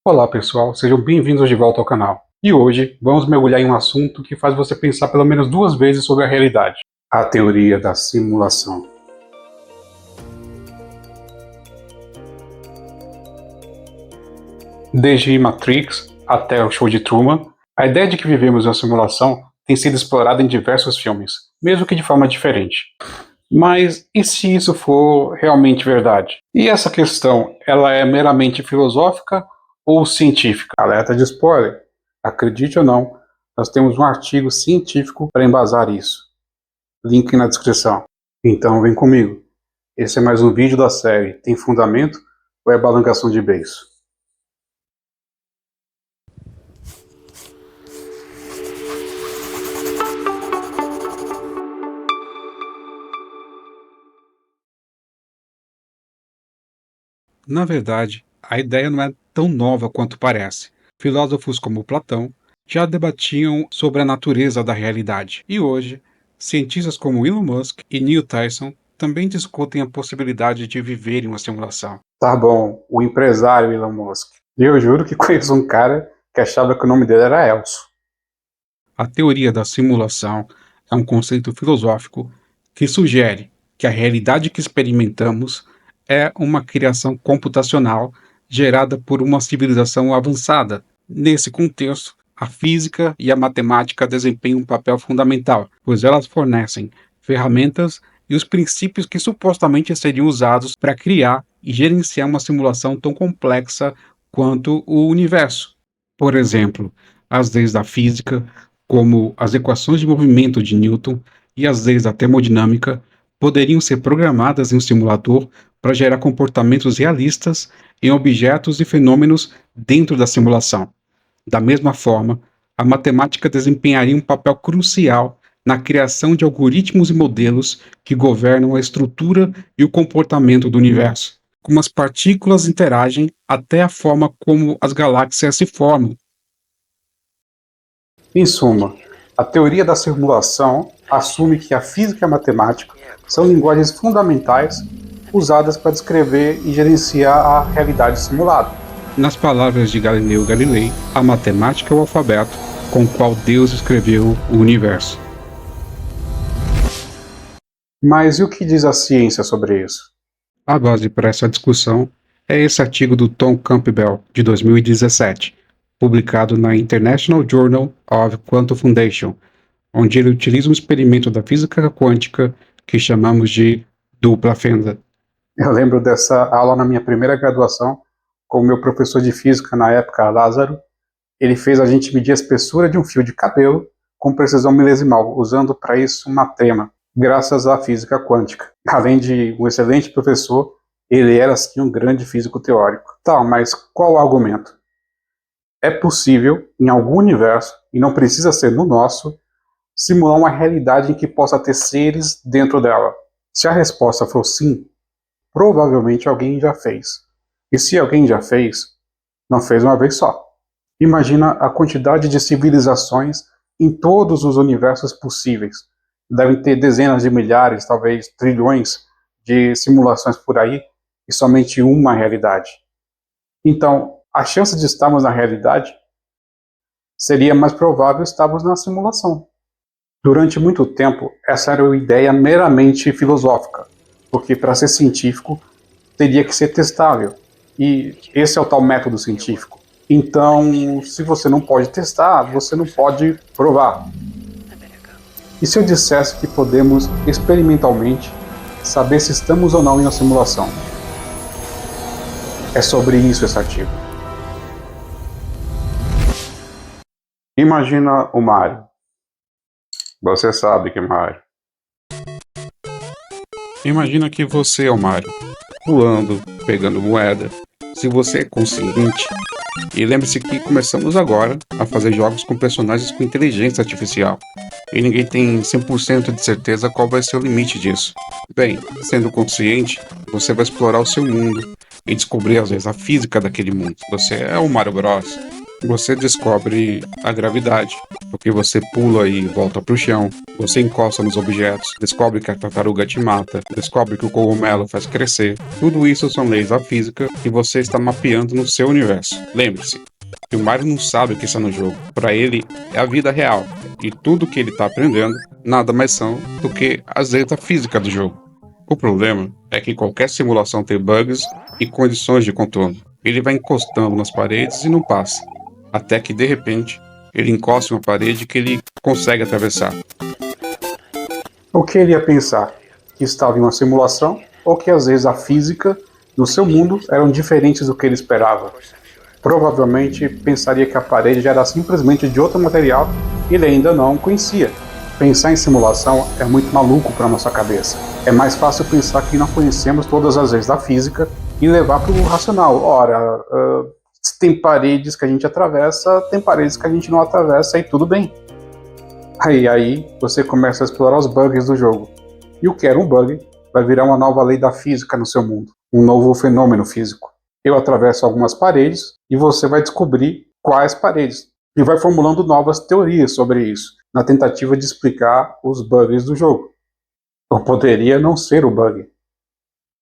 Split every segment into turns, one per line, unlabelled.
Olá pessoal, sejam bem-vindos de volta ao canal. E hoje vamos mergulhar em um assunto que faz você pensar pelo menos duas vezes sobre a realidade: a teoria da simulação. Desde Matrix até o Show de Truman, a ideia de que vivemos em uma simulação tem sido explorada em diversos filmes, mesmo que de forma diferente. Mas e se isso for realmente verdade? E essa questão, ela é meramente filosófica ou científica? Alerta de spoiler. Acredite ou não, nós temos um artigo científico para embasar isso. Link na descrição. Então vem comigo. Esse é mais um vídeo da série Tem Fundamento ou é balançação de beiço? Na verdade, a ideia não é tão nova quanto parece. Filósofos como Platão já debatiam sobre a natureza da realidade. E hoje, cientistas como Elon Musk e Neil Tyson também discutem a possibilidade de viver em uma simulação. Tá bom, o empresário Elon Musk. Eu juro que conheço um cara que achava que o nome dele era Elcio. A teoria da simulação é um conceito filosófico que sugere que a realidade que experimentamos é uma criação computacional gerada por uma civilização avançada. Nesse contexto, a física e a matemática desempenham um papel fundamental, pois elas fornecem ferramentas e os princípios que supostamente seriam usados para criar e gerenciar uma simulação tão complexa quanto o universo. Por exemplo, as leis da física, como as equações de movimento de Newton e as leis da termodinâmica, poderiam ser programadas em um simulador para gerar comportamentos realistas em objetos e fenômenos dentro da simulação. Da mesma forma, a matemática desempenharia um papel crucial na criação de algoritmos e modelos que governam a estrutura e o comportamento do universo, como as partículas interagem até a forma como as galáxias se formam. Em suma, a teoria da simulação assume que a física e a matemática são linguagens fundamentais usadas para descrever e gerenciar a realidade simulada. Nas palavras de Galileu Galilei, a matemática é o alfabeto com o qual Deus escreveu o universo. Mas e o que diz a ciência sobre isso? A base para essa discussão é esse artigo do Tom Campbell, de 2017, publicado na International Journal of Quantum Foundation, onde ele utiliza um experimento da física quântica que chamamos de dupla fenda. Eu lembro dessa aula na minha primeira graduação, com o meu professor de física na época, Lázaro. Ele fez a gente medir a espessura de um fio de cabelo com precisão milesimal, usando para isso uma trema, graças à física quântica. Além de um excelente professor, ele era sim um grande físico teórico. Tá, mas qual o argumento? É possível, em algum universo, e não precisa ser no nosso, simular uma realidade em que possa ter seres dentro dela? Se a resposta for sim, provavelmente alguém já fez. E se alguém já fez, não fez uma vez só. Imagina a quantidade de civilizações em todos os universos possíveis. Devem ter dezenas de milhares, talvez trilhões de simulações por aí, e somente uma realidade. Então, a chance de estarmos na realidade seria mais provável estarmos na simulação. Durante muito tempo, essa era uma ideia meramente filosófica, porque para ser científico teria que ser testável, e esse é o tal método científico. Então, se você não pode testar, você não pode provar. E se eu dissesse que podemos experimentalmente saber se estamos ou não em uma simulação? É sobre isso esse artigo. Imagina o Mario. Você sabe que é Mario. Imagina que você é o Mario, pulando, pegando moeda. Se você é consciente, e lembre-se que começamos agora a fazer jogos com personagens com inteligência artificial, e ninguém tem 100% de certeza qual vai ser o limite disso. Bem, sendo consciente, você vai explorar o seu mundo e descobrir às vezes a física daquele mundo. Você é o Mario Bros. Você descobre a gravidade, porque você pula e volta pro chão, você encosta nos objetos, descobre que a tartaruga te mata, descobre que o cogumelo faz crescer. Tudo isso são leis da física que você está mapeando no seu universo. Lembre-se, que o Mario não sabe o que está no jogo. Para ele, é a vida real. E tudo que ele está aprendendo, nada mais são do que as leis da física do jogo. O problema é que qualquer simulação tem bugs e condições de contorno. Ele vai encostando nas paredes e não passa. Até que, de repente, ele encosta em uma parede que ele consegue atravessar. O que ele ia pensar? Que estava em uma simulação ou que às vezes a física no seu mundo eram diferentes do que ele esperava? Provavelmente pensaria que a parede já era simplesmente de outro material e ele ainda não conhecia. Pensar em simulação é muito maluco para nossa cabeça. É mais fácil pensar que não conhecemos todas as leis da física e levar para o racional. Ora, se tem paredes que a gente atravessa, tem paredes que a gente não atravessa e tudo bem. Aí você começa a explorar os bugs do jogo. E o que era um bug vai virar uma nova lei da física no seu mundo. Um novo fenômeno físico. Eu atravesso algumas paredes e você vai descobrir quais paredes. E vai formulando novas teorias sobre isso, na tentativa de explicar os bugs do jogo. Ou poderia não ser o bug,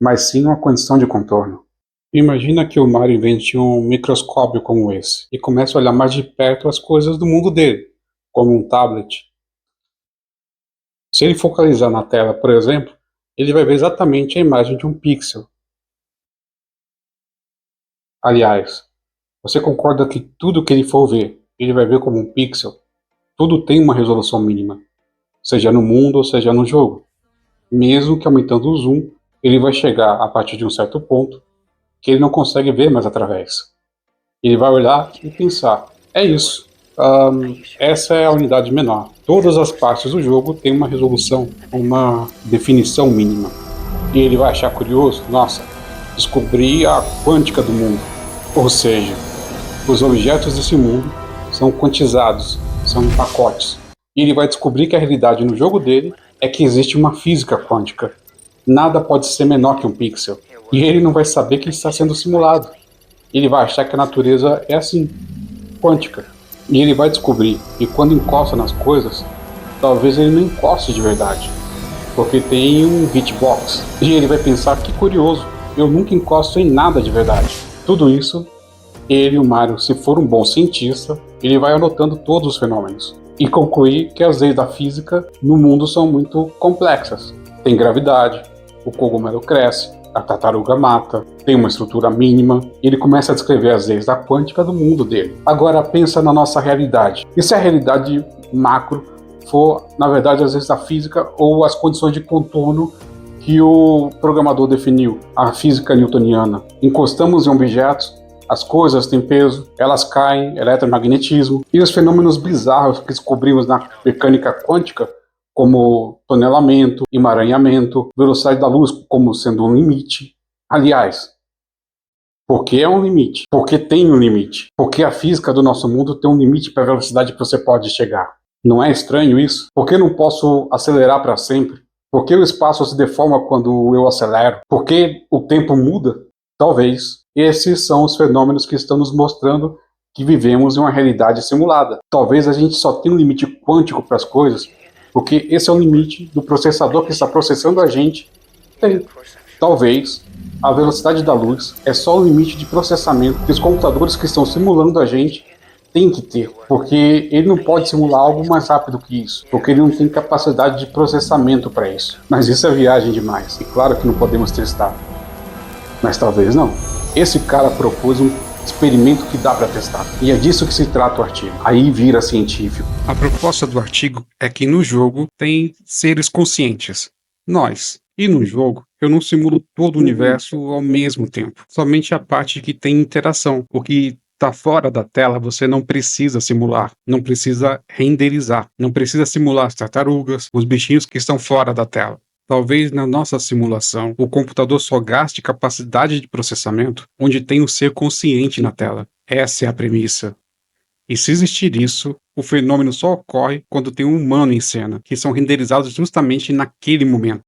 mas sim uma condição de contorno. Imagina que o Mario invente um microscópio como esse e comece a olhar mais de perto as coisas do mundo dele, como um tablet. Se ele focalizar na tela, por exemplo, ele vai ver exatamente a imagem de um pixel. Aliás, você concorda que tudo que ele for ver, ele vai ver como um pixel? Tudo tem uma resolução mínima, seja no mundo ou seja no jogo. Mesmo que aumentando o zoom, ele vai chegar a partir de um certo ponto que ele não consegue ver mais através. Ele vai olhar e pensar, é isso. Essa é a unidade menor. Todas as partes do jogo têm uma resolução, uma definição mínima. E ele vai achar curioso, nossa, descobri a quântica do mundo. Ou seja, os objetos desse mundo são quantizados, são em pacotes. E ele vai descobrir que a realidade no jogo dele é que existe uma física quântica. Nada pode ser menor que um pixel. E ele não vai saber que está sendo simulado. Ele vai achar que a natureza é assim, quântica. E ele vai descobrir que quando encosta nas coisas, talvez ele não encoste de verdade, porque tem um hitbox. E ele vai pensar, que curioso, eu nunca encosto em nada de verdade. Tudo isso, ele, o Mario, se for um bom cientista, ele vai anotando todos os fenômenos e concluir que as leis da física no mundo são muito complexas. Tem gravidade, o cogumelo cresce, a tartaruga mata, tem uma estrutura mínima, e ele começa a descrever as leis da quântica do mundo dele. Agora pensa na nossa realidade. E se a realidade macro for, na verdade, as leis da física ou as condições de contorno que o programador definiu, a física newtoniana? Encostamos em objetos, as coisas têm peso, elas caem, eletromagnetismo, e os fenômenos bizarros que descobrimos na mecânica quântica, como tonelamento, emaranhamento, velocidade da luz como sendo um limite. Aliás, por que é um limite? Porque tem um limite. Porque a física do nosso mundo tem um limite para a velocidade que você pode chegar. Não é estranho isso? Por que não posso acelerar para sempre? Por que o espaço se deforma quando eu acelero? Por que o tempo muda? Talvez esses são os fenômenos que estão nos mostrando que vivemos em uma realidade simulada. Talvez a gente só tenha um limite quântico para as coisas, porque esse é o limite do processador que está processando a gente. Talvez a velocidade da luz é só o limite de processamento que os computadores que estão simulando a gente têm que ter, porque ele não pode simular algo mais rápido que isso, porque ele não tem capacidade de processamento para isso. Mas isso é viagem demais, e claro que não podemos testar. Mas talvez não. Esse cara propôs um experimento que dá para testar. E é disso que se trata o artigo. Aí vira científico. A proposta do artigo é que no jogo tem seres conscientes. Nós. E no jogo, eu não simulo todo o universo ao mesmo tempo. Somente a parte que tem interação. O que está fora da tela você não precisa simular. Não precisa renderizar. Não precisa simular as tartarugas, os bichinhos que estão fora da tela. Talvez na nossa simulação, o computador só gaste capacidade de processamento onde tem o ser consciente na tela. Essa é a premissa. E se existir isso, o fenômeno só ocorre quando tem um humano em cena, que são renderizados justamente naquele momento.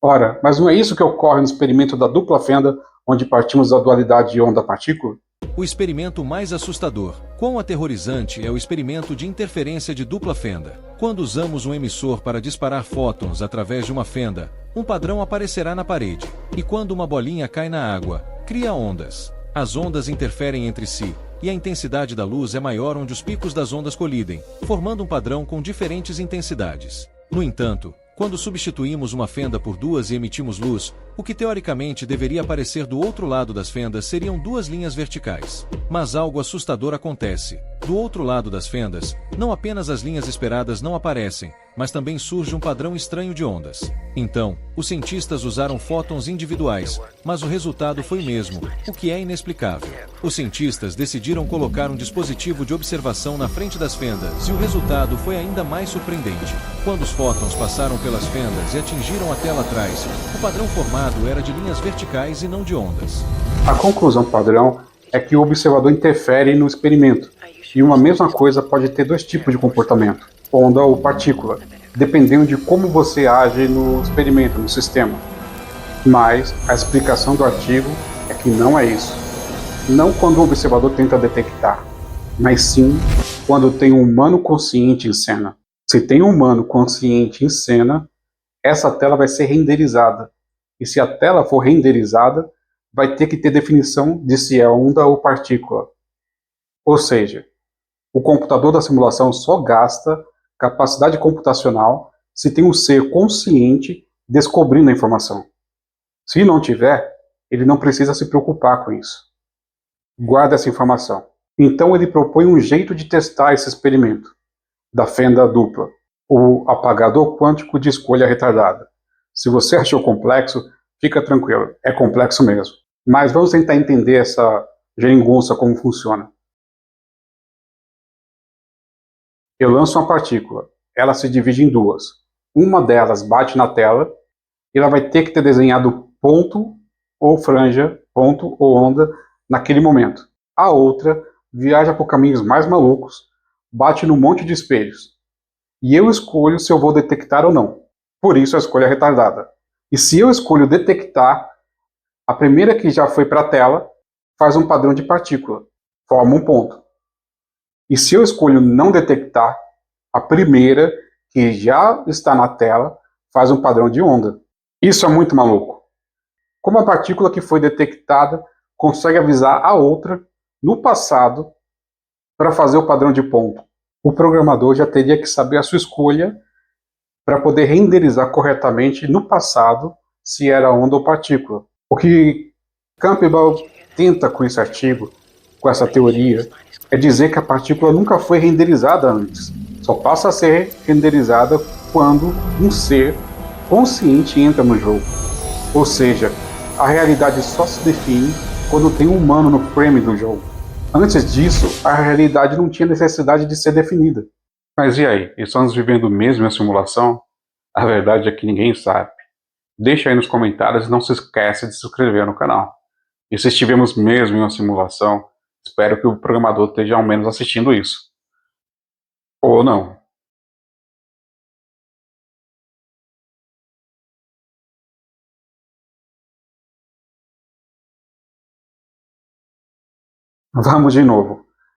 Ora, mas não é isso que ocorre no experimento da dupla fenda, onde partimos da dualidade de onda-partícula?
O experimento mais assustador. Quão aterrorizante é o experimento de interferência de dupla fenda. Quando usamos um emissor para disparar fótons através de uma fenda, um padrão aparecerá na parede. E quando uma bolinha cai na água, cria ondas. As ondas interferem entre si, e a intensidade da luz é maior onde os picos das ondas colidem, formando um padrão com diferentes intensidades. No entanto, quando substituímos uma fenda por duas e emitimos luz, o que teoricamente deveria aparecer do outro lado das fendas seriam duas linhas verticais. Mas algo assustador acontece. Do outro lado das fendas, não apenas as linhas esperadas não aparecem, mas também surge um padrão estranho de ondas. Então, os cientistas usaram fótons individuais, mas o resultado foi o mesmo, o que é inexplicável. Os cientistas decidiram colocar um dispositivo de observação na frente das fendas e o resultado foi ainda mais surpreendente. Quando os fótons passaram pelas fendas e atingiram a tela atrás, o padrão formado era de linhas verticais e não de ondas.
A conclusão padrão é que o observador interfere no experimento, e uma mesma coisa pode ter dois tipos de comportamento, onda ou partícula, dependendo de como você age no experimento, no sistema. Mas a explicação do artigo é que não é isso. Não quando o observador tenta detectar, mas sim quando tem um humano consciente em cena. Se tem um humano consciente em cena, essa tela vai ser renderizada. E se a tela for renderizada, vai ter que ter definição de se é onda ou partícula. Ou seja, o computador da simulação só gasta capacidade computacional se tem um ser consciente descobrindo a informação. Se não tiver, ele não precisa se preocupar com isso. Guarda essa informação. Então ele propõe um jeito de testar esse experimento, da fenda dupla, o apagador quântico de escolha retardada. Se você achou complexo, fica tranquilo, é complexo mesmo. Mas vamos tentar entender essa geringonça, como funciona. Eu lanço uma partícula, ela se divide em duas. Uma delas bate na tela, e ela vai ter que ter desenhado ponto ou franja, ponto ou onda, naquele momento. A outra viaja por caminhos mais malucos, bate num monte de espelhos. E eu escolho se eu vou detectar ou não. Por isso a escolha é retardada. E se eu escolho detectar, a primeira que já foi para a tela faz um padrão de partícula, forma um ponto. E se eu escolho não detectar, a primeira que já está na tela faz um padrão de onda. Isso é muito maluco. Como a partícula que foi detectada consegue avisar a outra no passado para fazer o padrão de ponto? O programador já teria que saber a sua escolha para poder renderizar corretamente no passado se era onda ou partícula. O que Campbell tenta com esse artigo, com essa teoria, é dizer que a partícula nunca foi renderizada antes. Só passa a ser renderizada quando um ser consciente entra no jogo. Ou seja, a realidade só se define quando tem um humano no frame do jogo. Antes disso, a realidade não tinha necessidade de ser definida. Mas e aí? Estamos vivendo mesmo a simulação? A verdade é que ninguém sabe. Deixa aí nos comentários e não se esqueça de se inscrever no canal. E se estivermos mesmo em uma simulação, espero que o programador esteja ao menos assistindo isso. Ou não. Vamos de novo.